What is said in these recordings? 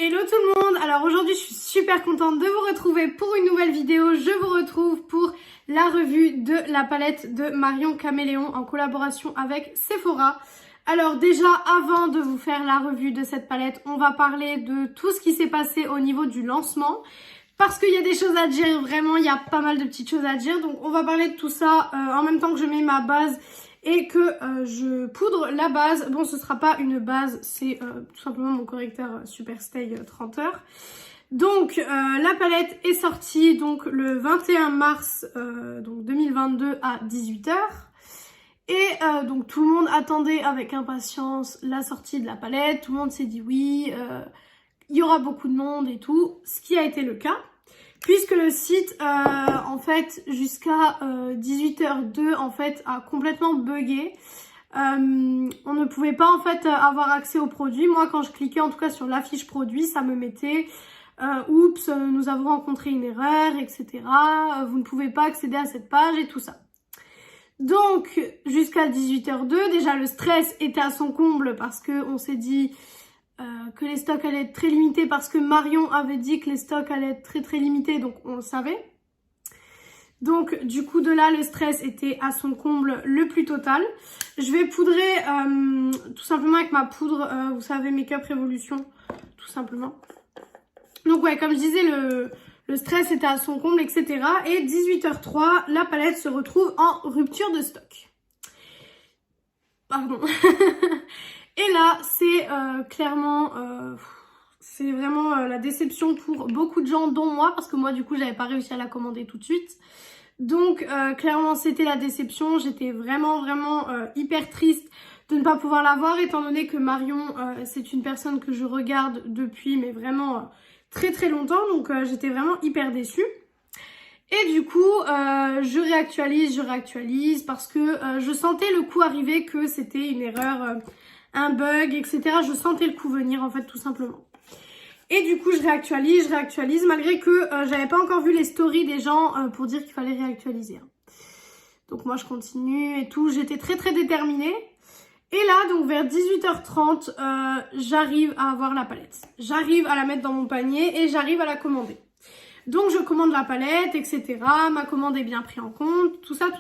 Hello tout le monde. Alors aujourd'hui je suis super contente de vous retrouver pour une nouvelle vidéo. Je vous retrouve pour la revue de la palette de Marion Caméléon en collaboration avec Sephora. Alors déjà avant de vous faire la revue de cette palette, on va parler de tout ce qui s'est passé au niveau du lancement. Parce qu'il y a des choses à dire, vraiment il y a pas mal de petites choses à dire. Donc on va parler de tout ça en même temps que je mets ma base et que je poudre la base. Bon, ce sera pas une base, c'est tout simplement mon correcteur Superstay 30 heures. Donc la palette est sortie donc le 21 mars donc 2022 à 18 h. Et donc tout le monde attendait avec impatience la sortie de la palette. Tout le monde s'est dit oui, il y aura beaucoup de monde et tout, ce qui a été le cas. Puisque le site, en fait, jusqu'à 18h02, en fait, a complètement bugué. On ne pouvait pas, en fait, avoir accès aux produits. Moi, quand je cliquais, en tout cas, sur la fiche produit, ça me mettait « Oups, nous avons rencontré une erreur, etc. Vous ne pouvez pas accéder à cette page » et tout ça. Donc, jusqu'à 18h02, déjà, le stress était à son comble parce qu'on s'est dit... que les stocks allaient être très limités parce que Marion avait dit que les stocks allaient être très limités, donc on le savait. Donc du coup de là le stress était à son comble le plus total. Je vais poudrer tout simplement avec ma poudre, vous savez, Make-up Revolution, tout simplement. Donc ouais, comme je disais, le stress était à son comble, etc. Et 18h03, la palette se retrouve en rupture de stock. Pardon. Et là, c'est clairement, c'est vraiment la déception pour beaucoup de gens, dont moi, parce que moi, du coup, j'avais pas réussi à la commander tout de suite. Donc, clairement, c'était la déception. J'étais vraiment hyper triste de ne pas pouvoir l'avoir, étant donné que Marion, c'est une personne que je regarde depuis, mais vraiment très longtemps. Donc, j'étais vraiment hyper déçue. Et du coup, je réactualise parce que je sentais le coup arriver que c'était une erreur... un bug, etc. Je sentais le coup venir, en fait, tout simplement. Et du coup, je réactualise, malgré que j'avais pas encore vu les stories des gens pour dire qu'il fallait réactualiser. Donc moi, je continue et tout. J'étais très déterminée. Et là, donc vers 18h30, j'arrive à avoir la palette. J'arrive à la mettre dans mon panier et j'arrive à la commander. Donc, je commande la palette, etc. Ma commande est bien prise en compte, tout ça.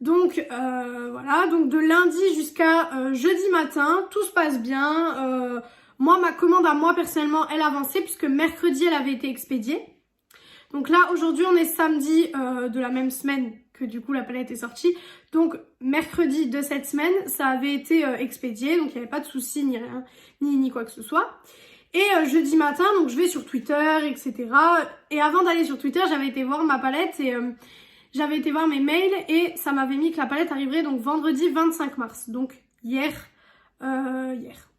Donc voilà, donc de lundi jusqu'à jeudi matin, tout se passe bien. Moi, ma commande à moi personnellement, elle avançait puisque mercredi, elle avait été expédiée. Donc là, aujourd'hui, on est samedi de la même semaine que du coup la palette est sortie. Donc mercredi de cette semaine, ça avait été expédié, donc il n'y avait pas de souci ni rien, ni quoi que ce soit. Et jeudi matin, donc je vais sur Twitter, etc. Et avant d'aller sur Twitter, j'avais été voir ma palette et... j'avais été voir mes mails et ça m'avait mis que la palette arriverait donc vendredi 25 mars. Donc hier,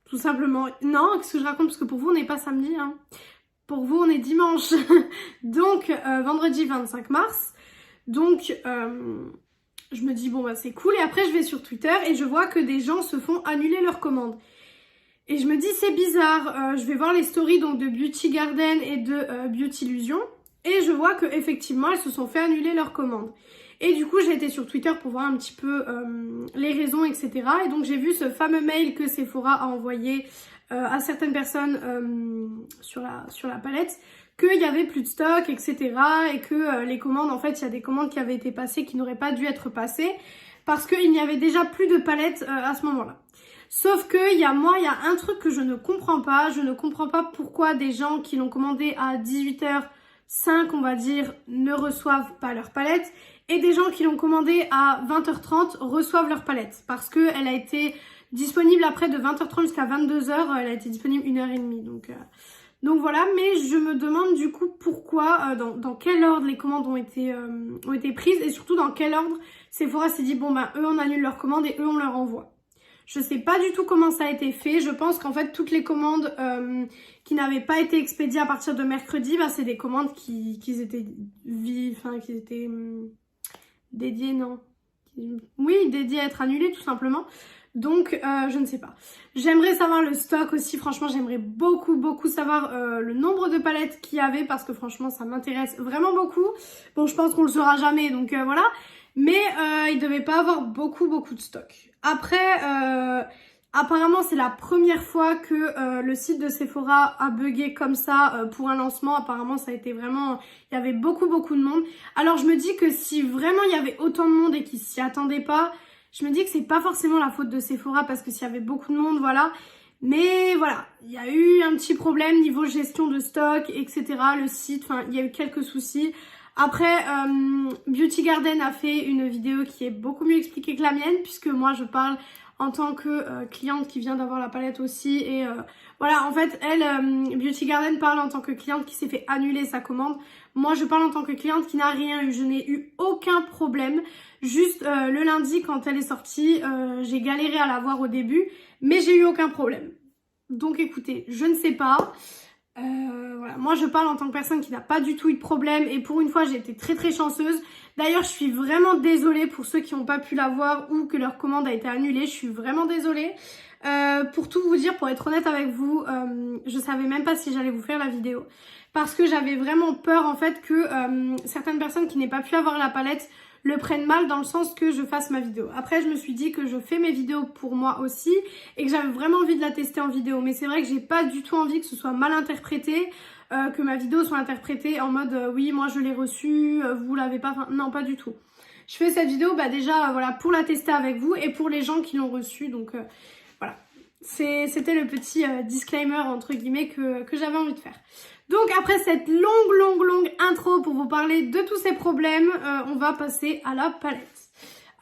tout simplement. Non, qu'est-ce que je raconte? Parce que pour vous, on n'est pas samedi, hein. Pour vous, on est dimanche. Donc vendredi 25 mars. Donc je me dis bon bah c'est cool. Et après je vais sur Twitter et je vois que des gens se font annuler leurs commandes. Et je me dis c'est bizarre. Je vais voir les stories donc de Beauty Garden et de Beauty Illusion. Et je vois qu'effectivement, elles se sont fait annuler leurs commandes. Et du coup, j'ai été sur Twitter pour voir un petit peu les raisons, etc. Et donc, j'ai vu ce fameux mail que Sephora a envoyé à certaines personnes sur la palette, qu'il n'y avait plus de stock, etc. Et que les commandes, en fait, il y a des commandes qui avaient été passées qui n'auraient pas dû être passées parce qu'il n'y avait déjà plus de palettes à ce moment-là. Sauf que il y a un truc que je ne comprends pas. Je ne comprends pas pourquoi des gens qui l'ont commandé à 18h... 5, on va dire, ne reçoivent pas leur palette et des gens qui l'ont commandé à 20h30 reçoivent leur palette parce qu'elle a été disponible après de 20h30 jusqu'à 22h, elle a été disponible 1h30 donc voilà. Mais je me demande du coup pourquoi, dans quel ordre les commandes ont été prises et surtout dans quel ordre Sephora s'est dit bon bah eux on annule leurs commandes et eux on leur envoie. Je sais pas du tout comment ça a été fait. Je pense qu'en fait, toutes les commandes qui n'avaient pas été expédiées à partir de mercredi, bah, c'est des commandes qui étaient dédiées, non. Oui, dédiées à être annulées, tout simplement. Donc, je ne sais pas. J'aimerais savoir le stock aussi. Franchement, j'aimerais beaucoup savoir le nombre de palettes qu'il y avait parce que franchement, ça m'intéresse vraiment beaucoup. Bon, je pense qu'on le saura jamais, donc voilà. Mais il devait pas avoir beaucoup de stock. Après, Apparemment, c'est la première fois que le site de Sephora a bugué comme ça pour un lancement. Apparemment, ça a été vraiment... Il y avait beaucoup de monde. Alors, je me dis que si vraiment il y avait autant de monde et qu'ils s'y attendaient pas, je me dis que c'est pas forcément la faute de Sephora parce que s'il y avait beaucoup de monde, voilà. Mais voilà, il y a eu un petit problème niveau gestion de stock, etc. Le site, enfin, il y a eu quelques soucis. Après, Beauty Garden a fait une vidéo qui est beaucoup mieux expliquée que la mienne puisque moi, je parle en tant que cliente qui vient d'avoir la palette aussi. Et voilà, en fait, elle, Beauty Garden parle en tant que cliente qui s'est fait annuler sa commande. Moi, je parle en tant que cliente qui n'a rien eu. Je n'ai eu aucun problème. Juste le lundi, quand elle est sortie, j'ai galéré à la voir au début. Mais j'ai eu aucun problème. Donc écoutez, je ne sais pas. Voilà. Moi, je parle en tant que personne qui n'a pas du tout eu de problème. Et pour une fois, j'ai été très chanceuse. D'ailleurs, je suis vraiment désolée pour ceux qui n'ont pas pu la voir ou que leur commande a été annulée. Je suis vraiment désolée. Pour tout vous dire, pour être honnête avec vous, je savais même pas si j'allais vous faire la vidéo. Parce que j'avais vraiment peur en fait que certaines personnes qui n'aient pas pu avoir la palette le prennent mal dans le sens que je fasse ma vidéo. Après, je me suis dit que je fais mes vidéos pour moi aussi et que j'avais vraiment envie de la tester en vidéo. Mais c'est vrai que j'ai pas du tout envie que ce soit mal interprété. Que ma vidéo soit interprétée en mode oui moi je l'ai reçue, vous l'avez pas, enfin, non pas du tout. Je fais cette vidéo déjà voilà pour la tester avec vous et pour les gens qui l'ont reçue donc voilà. C'était le petit disclaimer entre guillemets que j'avais envie de faire. Donc après cette longue intro pour vous parler de tous ces problèmes, on va passer à la palette.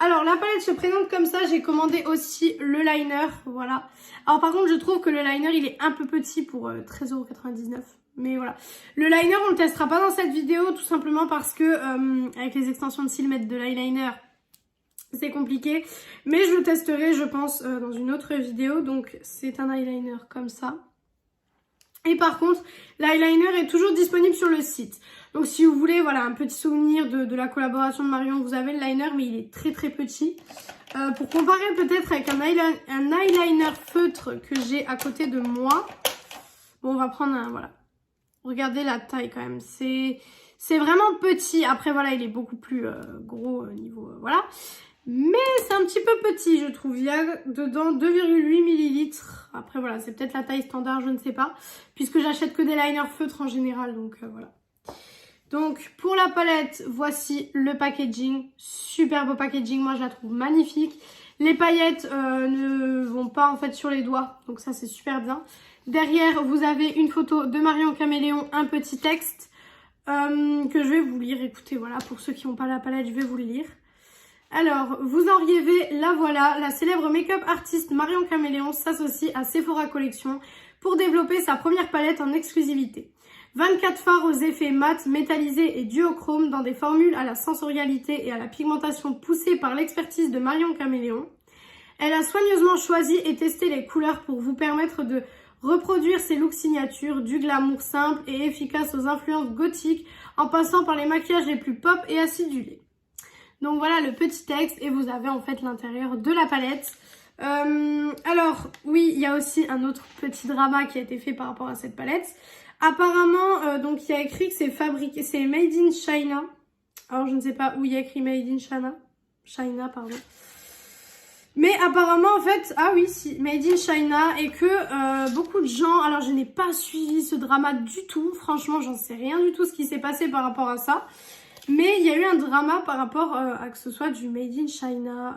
Alors la palette se présente comme ça, j'ai commandé aussi le liner, voilà. Alors par contre je trouve que le liner il est un peu petit pour 13,99 €. Mais voilà, le liner on le testera pas dans cette vidéo tout simplement parce que avec les extensions de cils mettre de l'eyeliner c'est compliqué. Mais je le testerai je pense dans une autre vidéo. Donc c'est un eyeliner comme ça. Et par contre l'eyeliner est toujours disponible sur le site. Donc si vous voulez voilà un petit souvenir de la collaboration de Marion, vous avez le liner mais il est très petit. Pour comparer peut-être avec un eyeliner feutre que j'ai à côté de moi. Bon on va prendre un voilà. Regardez la taille quand même, c'est vraiment petit. Après voilà, il est beaucoup plus gros niveau voilà. Mais c'est un petit peu petit je trouve. Il y a dedans 2,8 ml. Après voilà, c'est peut-être la taille standard, je ne sais pas. Puisque j'achète que des liners feutres en général, donc voilà. Donc pour la palette, voici le packaging. Super beau packaging, moi je la trouve magnifique. Les paillettes ne vont pas en fait sur les doigts, donc ça c'est super bien. Derrière, vous avez une photo de Marion Caméléon, un petit texte que je vais vous lire. Écoutez, voilà, pour ceux qui n'ont pas la palette, je vais vous le lire. Alors, vous en rêvez, la voilà, la célèbre make-up artiste Marion Caméléon s'associe à Sephora Collection pour développer sa première palette en exclusivité. 24 fards aux effets mat, métallisés et duochrome dans des formules à la sensorialité et à la pigmentation poussées par l'expertise de Marion Caméléon. Elle a soigneusement choisi et testé les couleurs pour vous permettre de reproduire ses looks signatures, du glamour simple et efficace aux influences gothiques en passant par les maquillages les plus pop et acidulés. Donc voilà le petit texte et vous avez en fait l'intérieur de la palette. Alors oui, il y a aussi un autre petit drama qui a été fait par rapport à cette palette. Apparemment, donc il y a écrit que c'est fabriqué, c'est made in China. Alors je ne sais pas où il y a écrit made in China, pardon. Mais apparemment en fait, ah oui si, made in China et que beaucoup de gens, alors je n'ai pas suivi ce drama du tout, franchement j'en sais rien du tout ce qui s'est passé par rapport à ça. Mais il y a eu un drama par rapport à que ce soit du made in China,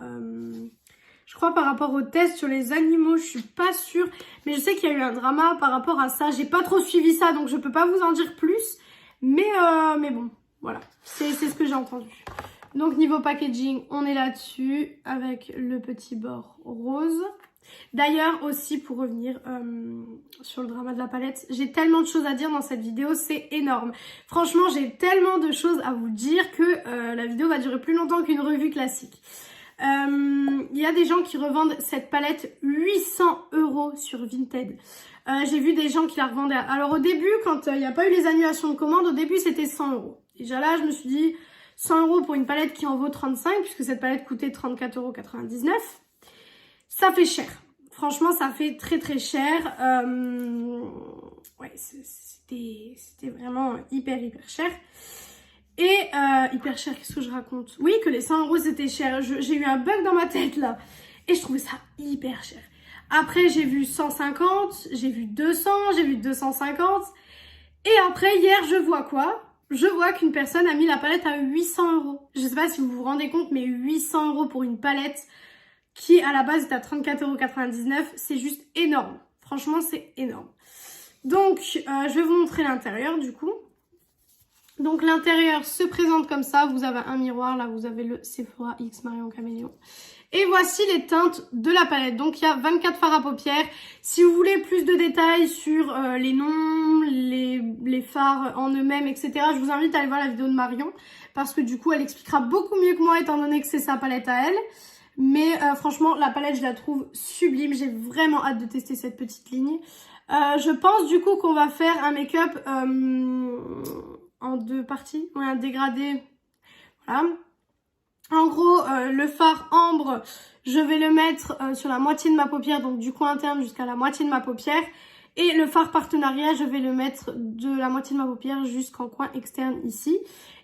je crois par rapport aux tests sur les animaux, je suis pas sûre. Mais je sais qu'il y a eu un drama par rapport à ça, j'ai pas trop suivi ça donc je peux pas vous en dire plus. Mais bon, voilà, c'est ce que j'ai entendu. Donc niveau packaging, on est là-dessus avec le petit bord rose. D'ailleurs aussi pour revenir sur le drama de la palette, j'ai tellement de choses à dire dans cette vidéo, c'est énorme. Franchement j'ai tellement de choses à vous dire que la vidéo va durer plus longtemps qu'une revue classique. Il y a des gens qui revendent cette palette 800 € sur Vinted. J'ai vu des gens qui la revendaient. Alors au début, quand il n'y a pas eu les annulations de commandes, au début c'était 100 €. Déjà là je me suis dit 100 € pour une palette qui en vaut 35 puisque cette palette coûtait 34,99 €. Ça fait cher. Franchement, ça fait très cher. Ouais, c'était vraiment hyper cher. Et hyper cher, qu'est-ce que je raconte? Oui, que les 100 € c'était cher. J'ai eu un bug dans ma tête là. Et je trouvais ça hyper cher. Après, j'ai vu 150, j'ai vu 200, j'ai vu 250. Et après, hier, je vois quoi? Je vois qu'une personne a mis la palette à 800 €. Je sais pas si vous vous rendez compte, mais 800 € pour une palette qui, à la base, est à 34,99 €, c'est juste énorme. Franchement, c'est énorme. Donc, je vais vous montrer l'intérieur, du coup. Donc, l'intérieur se présente comme ça. Vous avez un miroir, là, vous avez le Sephora X Marion Caméléon. Et voici les teintes de la palette. Donc, il y a 24 fards à paupières. Si vous voulez plus de détails sur les noms, les fards en eux-mêmes, etc., je vous invite à aller voir la vidéo de Marion. Parce que du coup, elle expliquera beaucoup mieux que moi, étant donné que c'est sa palette à elle. Mais franchement, la palette, je la trouve sublime. J'ai vraiment hâte de tester cette petite ligne. Je pense du coup qu'on va faire un make-up en 2 parties. Ouais, un dégradé. Voilà. En gros, le fard ambre, je vais le mettre sur la moitié de ma paupière, donc du coin interne jusqu'à la moitié de ma paupière. Et le fard partenariat, je vais le mettre de la moitié de ma paupière jusqu'en coin externe ici.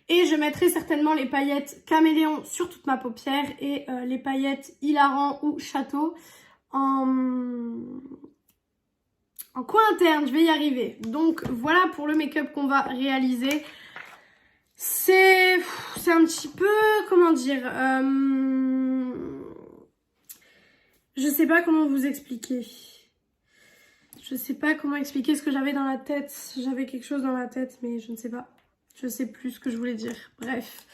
Et je mettrai certainement les paillettes Caméléon sur toute ma paupière et les paillettes Hilarant ou Château en coin interne. Je vais y arriver. Donc voilà pour le make-up qu'on va réaliser. C'est un petit peu, comment dire, je sais pas comment vous expliquer. Je sais pas comment expliquer ce que j'avais dans la tête. J'avais quelque chose dans la tête, mais je ne sais pas. Je sais plus ce que je voulais dire. Bref,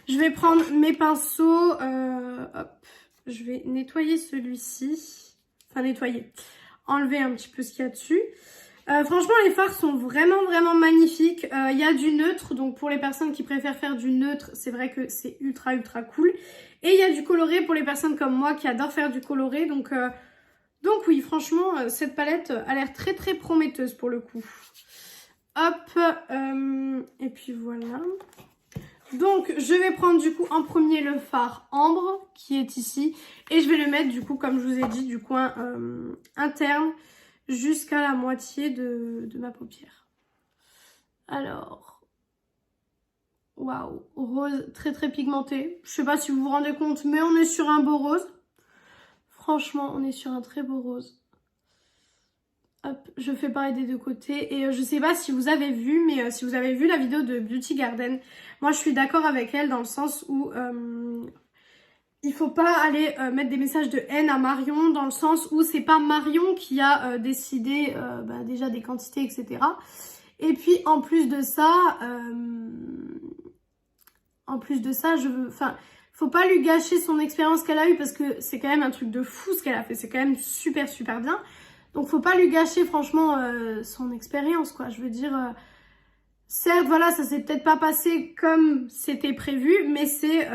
je vais prendre mes pinceaux. Hop, je vais nettoyer celui-ci. Enfin, nettoyer. Enlever un petit peu ce qu'il y a dessus. Franchement, les fards sont vraiment magnifiques. Il y a du neutre, donc pour les personnes qui préfèrent faire du neutre, c'est vrai que c'est ultra cool. Et il y a du coloré pour les personnes comme moi qui adorent faire du coloré. Donc oui, franchement, cette palette a l'air très prometteuse pour le coup. Hop, et puis voilà. Donc, je vais prendre du coup en premier le fard ambre qui est ici. Et je vais le mettre du coup, comme je vous ai dit, du coin interne jusqu'à la moitié de ma paupière. Alors, waouh, rose très pigmenté. Je sais pas si vous vous rendez compte, mais on est sur un beau rose. Franchement, on est sur un très beau rose. Hop, je fais pareil des deux côtés. Et je sais pas si vous avez vu, mais si vous avez vu la vidéo de Beauty Garden, moi je suis d'accord avec elle dans le sens où il faut pas aller mettre des messages de haine à Marion, dans le sens où c'est pas Marion qui a décidé déjà des quantités, etc. Et puis en plus de ça, faut pas lui gâcher son expérience qu'elle a eue parce que c'est quand même un truc de fou ce qu'elle a fait. C'est quand même super bien. Donc faut pas lui gâcher franchement son expérience quoi. Je veux dire, certes voilà ça s'est peut-être pas passé comme c'était prévu, mais c'est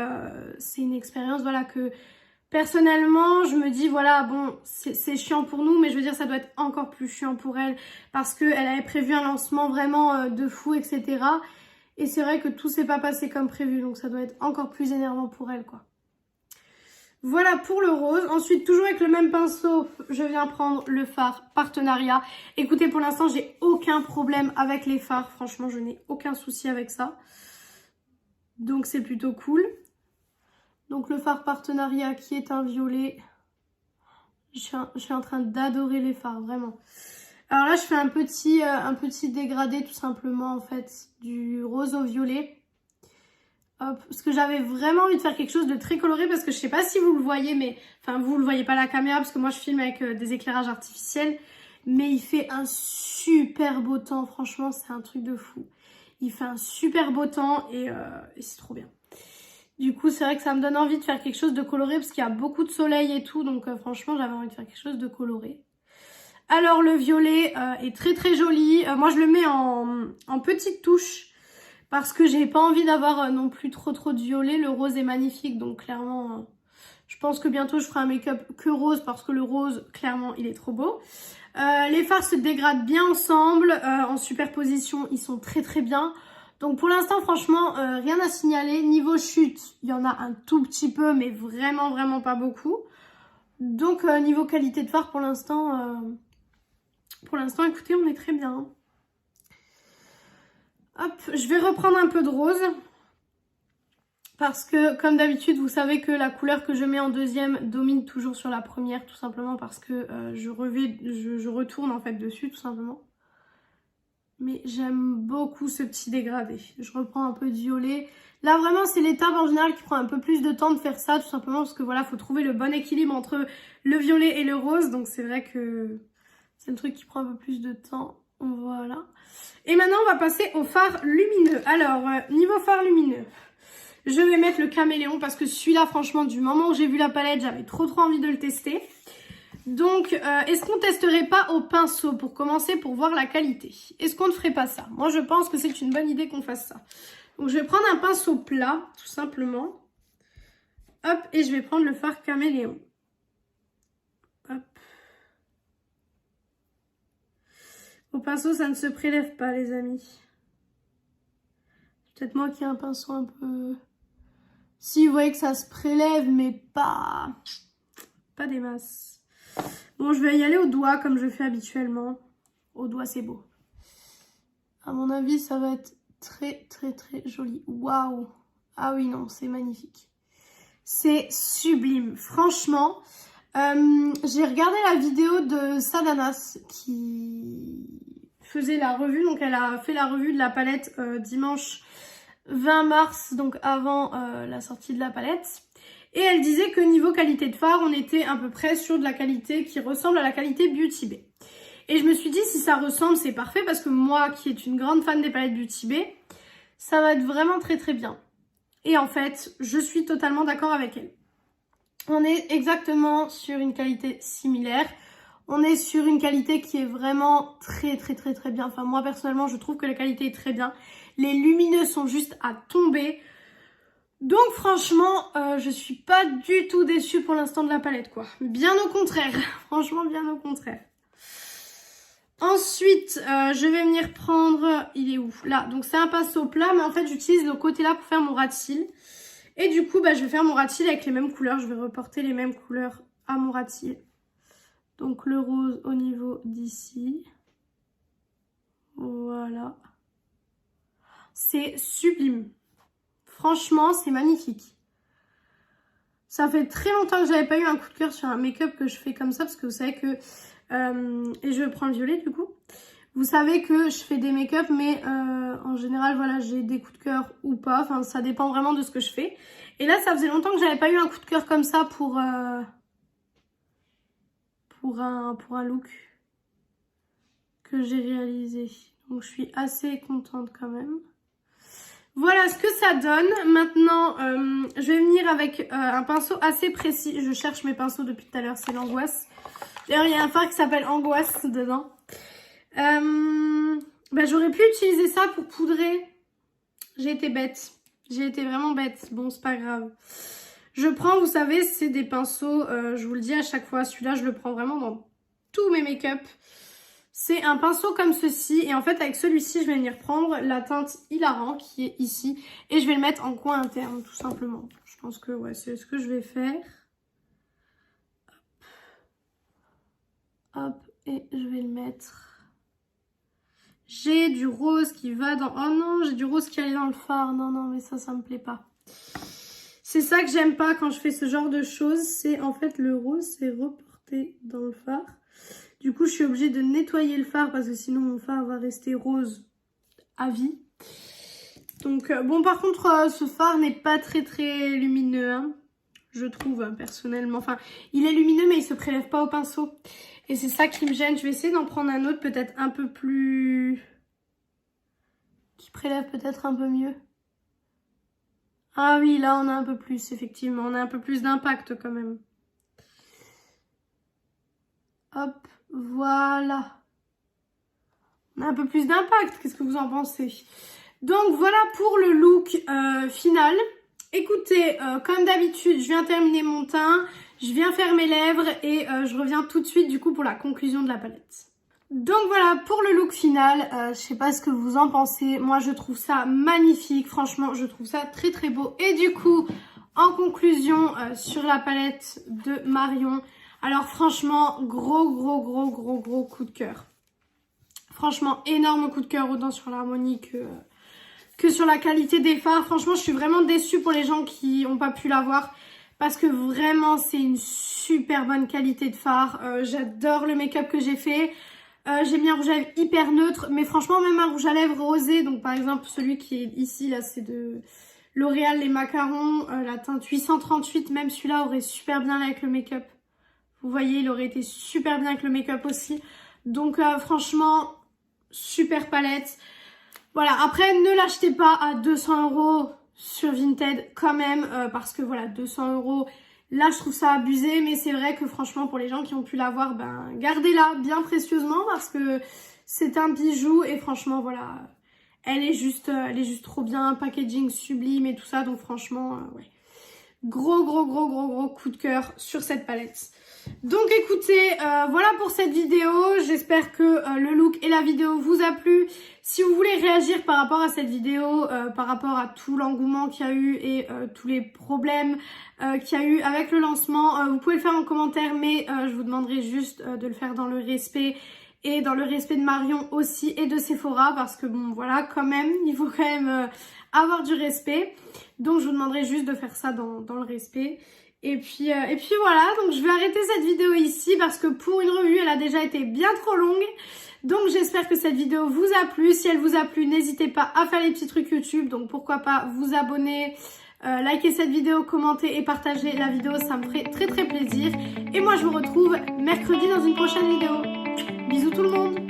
une expérience voilà que personnellement je me dis voilà bon c'est chiant pour nous, mais je veux dire ça doit être encore plus chiant pour elle parce qu'elle avait prévu un lancement vraiment de fou etc. Et c'est vrai que tout s'est pas passé comme prévu, donc ça doit être encore plus énervant pour elle quoi. Voilà pour le rose. Ensuite, toujours avec le même pinceau, je viens prendre le fard partenariat. Écoutez, pour l'instant, j'ai aucun problème avec les fards. Franchement, je n'ai aucun souci avec ça. Donc, c'est plutôt cool. Donc, le fard partenariat qui est un violet. Je suis en train d'adorer les fards, vraiment. Alors là, je fais un petit dégradé tout simplement, en fait, du rose au violet. Hop, parce que j'avais vraiment envie de faire quelque chose de très coloré parce que je sais pas si vous le voyez, mais enfin vous le voyez pas à la caméra parce que moi je filme avec des éclairages artificiels, mais il fait un super beau temps, franchement c'est un truc de fou. Il fait un super beau temps et c'est trop bien. Du coup c'est vrai que ça me donne envie de faire quelque chose de coloré parce qu'il y a beaucoup de soleil et tout, donc franchement j'avais envie de faire quelque chose de coloré. Alors le violet est très joli, moi je le mets en petites touches. Parce que j'ai pas envie d'avoir non plus trop de violet. Le rose est magnifique, donc clairement, je pense que bientôt je ferai un make-up que rose parce que le rose, clairement, il est trop beau. Les fards se dégradent bien ensemble, en superposition, ils sont très bien. Donc pour l'instant, franchement, rien à signaler. Niveau chute, il y en a un tout petit peu, mais vraiment pas beaucoup. Donc niveau qualité de fard, pour l'instant, écoutez, on est très bien. Hop, je vais reprendre un peu de rose. Parce que comme d'habitude, vous savez que la couleur que je mets en deuxième domine toujours sur la première, tout simplement parce que je retourne en fait dessus, tout simplement. Mais j'aime beaucoup ce petit dégradé. Je reprends un peu de violet. Là vraiment c'est l'étape en général qui prend un peu plus de temps de faire ça, tout simplement parce que voilà, faut trouver le bon équilibre entre le violet et le rose. Donc c'est vrai que c'est le truc qui prend un peu plus de temps. Voilà. Et maintenant on va passer au fard lumineux. Alors niveau fard lumineux, je vais mettre le caméléon parce que celui-là franchement du moment où j'ai vu la palette j'avais trop envie de le tester. Donc, est-ce qu'on testerait pas au pinceau pour commencer, pour voir la qualité? Est-ce qu'on ne ferait pas ça? Moi, je pense que c'est une bonne idée qu'on fasse ça. Donc, je vais prendre un pinceau plat, tout simplement. Hop, et je vais prendre le fard caméléon. Hop. Au pinceau, ça ne se prélève pas, les amis. Peut-être moi qui ai un pinceau un peu... Si, vous voyez que ça se prélève, mais pas des masses. Bon, je vais y aller au doigt comme je fais habituellement. Au doigt, c'est beau. À mon avis, ça va être très joli. Waouh! Ah oui, non, c'est magnifique. C'est sublime. Franchement, j'ai regardé la vidéo de Sadanas qui faisait la revue. Donc, elle a fait la revue de la palette dimanche 20 mars, donc avant la sortie de la palette. Et elle disait que niveau qualité de fard, on était à peu près sur de la qualité qui ressemble à la qualité Beauty Bay. Et je me suis dit, si ça ressemble, c'est parfait, parce que moi, qui est une grande fan des palettes Beauty Bay, ça va être vraiment très bien. Et en fait, je suis totalement d'accord avec elle. On est exactement sur une qualité similaire. On est sur une qualité qui est vraiment très bien. Enfin, moi, personnellement, je trouve que la qualité est très bien. Les lumineux sont juste à tomber. Donc franchement, je suis pas du tout déçue pour l'instant de la palette, quoi. Bien au contraire, franchement bien au contraire. Ensuite, je vais venir prendre... Il est où? Là, donc c'est un pinceau plat, mais en fait j'utilise le côté là pour faire mon ras de cils. Et du coup, je vais faire mon ras de cils avec les mêmes couleurs. Je vais reporter les mêmes couleurs à mon ras de cils. Donc le rose au niveau d'ici. Voilà. C'est sublime. Franchement, c'est magnifique. Ça fait très longtemps que j'avais pas eu un coup de cœur sur un make-up que je fais comme ça. Parce que vous savez que... et je vais prendre le violet du coup. Vous savez que je fais des make-up, mais en général, voilà, j'ai des coups de cœur ou pas. Enfin, ça dépend vraiment de ce que je fais. Et là, ça faisait longtemps que j'avais pas eu un coup de cœur comme ça pour un look que j'ai réalisé. Donc, je suis assez contente quand même. Voilà ce que ça donne. Maintenant, je vais venir avec un pinceau assez précis. Je cherche mes pinceaux depuis tout à l'heure, c'est l'angoisse. D'ailleurs, il y a un fard qui s'appelle Angoisse dedans. J'aurais pu utiliser ça pour poudrer. J'ai été bête. J'ai été vraiment bête. Bon, c'est pas grave. Je prends, vous savez, c'est des pinceaux, je vous le dis à chaque fois. Celui-là, je le prends vraiment dans tous mes make-up. C'est un pinceau comme ceci. Et en fait, avec celui-ci, je vais venir prendre la teinte Hilarant qui est ici. Et je vais le mettre en coin interne, tout simplement. Je pense que ouais, c'est ce que je vais faire. Hop, et je vais le mettre. J'ai du rose qui va dans... Oh non, j'ai du rose qui allait dans le fard. Non, mais ça me plaît pas. C'est ça que j'aime pas quand je fais ce genre de choses. C'est en fait le rose, c'est reporté dans le fard. Du coup, je suis obligée de nettoyer le fard parce que sinon mon fard va rester rose à vie. Donc, bon, par contre, ce fard n'est pas très lumineux, hein, je trouve, personnellement. Enfin, il est lumineux, mais il se prélève pas au pinceau. Et c'est ça qui me gêne. Je vais essayer d'en prendre un autre, peut-être un peu plus... qui prélève peut-être un peu mieux. Ah oui, là, on a un peu plus, effectivement. On a un peu plus d'impact, quand même. Hop, voilà. On a un peu plus d'impact. Qu'est-ce que vous en pensez? Donc, voilà pour le look final. Écoutez, comme d'habitude, je viens terminer mon teint. Je viens faire mes lèvres et je reviens tout de suite, du coup, pour la conclusion de la palette. Donc voilà pour le look final, je sais pas ce que vous en pensez, moi je trouve ça magnifique, franchement je trouve ça très beau. Et du coup en conclusion sur la palette de Marion, alors franchement gros coup de cœur. Franchement énorme coup de cœur autant sur l'harmonie que sur la qualité des fards. Franchement, je suis vraiment déçue pour les gens qui n'ont pas pu l'avoir parce que vraiment, c'est une super bonne qualité de fard. J'adore le make-up que j'ai fait. J'ai mis un rouge à lèvres hyper neutre, mais franchement, même un rouge à lèvres rosé, donc par exemple celui qui est ici, là, c'est de L'Oréal Les Macarons, la teinte 838, même celui-là aurait super bien avec le make-up. Vous voyez, il aurait été super bien avec le make-up aussi. Donc franchement, super palette. Voilà, après ne l'achetez pas à 200 € sur Vinted quand même, parce que voilà, 200 €, là je trouve ça abusé, mais c'est vrai que franchement pour les gens qui ont pu l'avoir, ben gardez-la bien précieusement parce que c'est un bijou et franchement voilà, elle est juste trop bien, packaging sublime et tout ça, donc franchement, ouais. Gros coup de cœur sur cette palette. Donc écoutez, voilà pour cette vidéo. J'espère que le look et la vidéo vous a plu. Si vous voulez réagir par rapport à cette vidéo, par rapport à tout l'engouement qu'il y a eu et tous les problèmes qu'il y a eu avec le lancement, vous pouvez le faire en commentaire, mais je vous demanderai juste de le faire dans le respect et dans le respect de Marion aussi et de Sephora parce que bon voilà, quand même, il faut quand même avoir du respect. Donc je vous demanderai juste de faire ça dans le respect. Et puis voilà, donc je vais arrêter cette vidéo ici parce que pour une revue, elle a déjà été bien trop longue. Donc j'espère que cette vidéo vous a plu. Si elle vous a plu, n'hésitez pas à faire les petits trucs YouTube. Donc pourquoi pas vous abonner, liker cette vidéo, commenter et partager la vidéo. Ça me ferait très plaisir. Et moi je vous retrouve mercredi dans une prochaine vidéo. Bisous tout le monde!